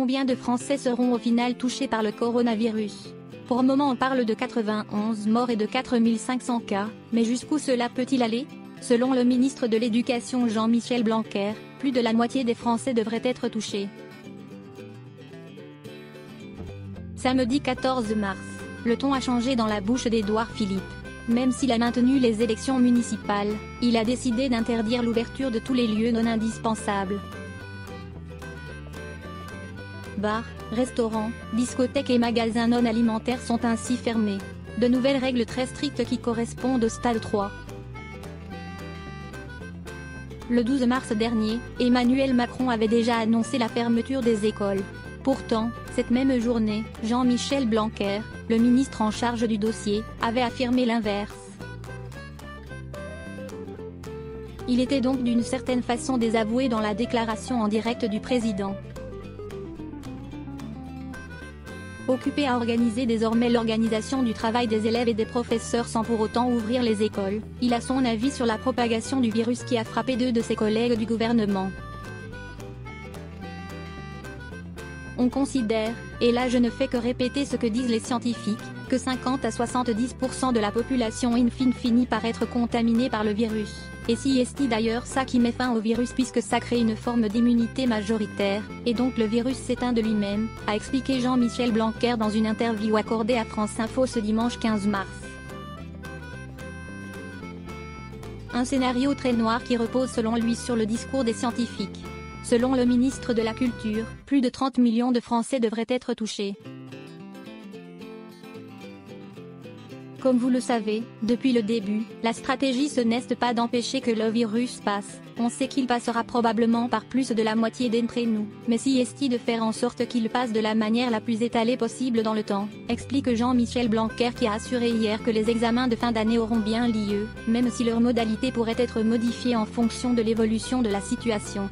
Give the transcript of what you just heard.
combien de Français seront au final touchés par le coronavirus? Pour le moment on parle de 91 morts et de 4500 cas, mais jusqu'où cela peut-il aller? Selon le ministre de l'Éducation Jean-Michel Blanquer, plus de la moitié des Français devraient être touchés. Samedi 14 mars, le ton a changé dans la bouche d'Édouard Philippe. Même s'il a maintenu les élections municipales, il a décidé d'interdire l'ouverture de tous les lieux non indispensables. Bars, restaurants, discothèques et magasins non alimentaires sont ainsi fermés. De nouvelles règles très strictes qui correspondent au stade 3. Le 12 mars dernier, Emmanuel Macron avait déjà annoncé la fermeture des écoles. Pourtant, cette même journée, Jean-Michel Blanquer, le ministre en charge du dossier, avait affirmé l'inverse. Il était donc d'une certaine façon désavoué dans la déclaration en direct du président. Occupé à organiser désormais l'organisation du travail des élèves et des professeurs sans pour autant ouvrir les écoles, il a son avis sur la propagation du virus qui a frappé 2 de ses collègues du gouvernement. On considère, et là je ne fais que répéter ce que disent les scientifiques, que 50 à 70% de la population in fine finit par être contaminée par le virus. Et si est d'ailleurs ça qui met fin au virus puisque ça crée une forme d'immunité majoritaire, et donc le virus s'éteint de lui-même, a expliqué Jean-Michel Blanquer dans une interview accordée à France Info ce dimanche 15 mars. Un scénario très noir qui repose selon lui sur le discours des scientifiques. Selon le ministre de la Culture, plus de 30 millions de Français devraient être touchés. Comme vous le savez, depuis le début, la stratégie ce n'est pas d'empêcher que le virus passe, on sait qu'il passera probablement par plus de la moitié d'entre nous, mais si est de faire en sorte qu'il passe de la manière la plus étalée possible dans le temps, explique Jean-Michel Blanquer qui a assuré hier que les examens de fin d'année auront bien lieu, même si leur modalité pourrait être modifiée en fonction de l'évolution de la situation.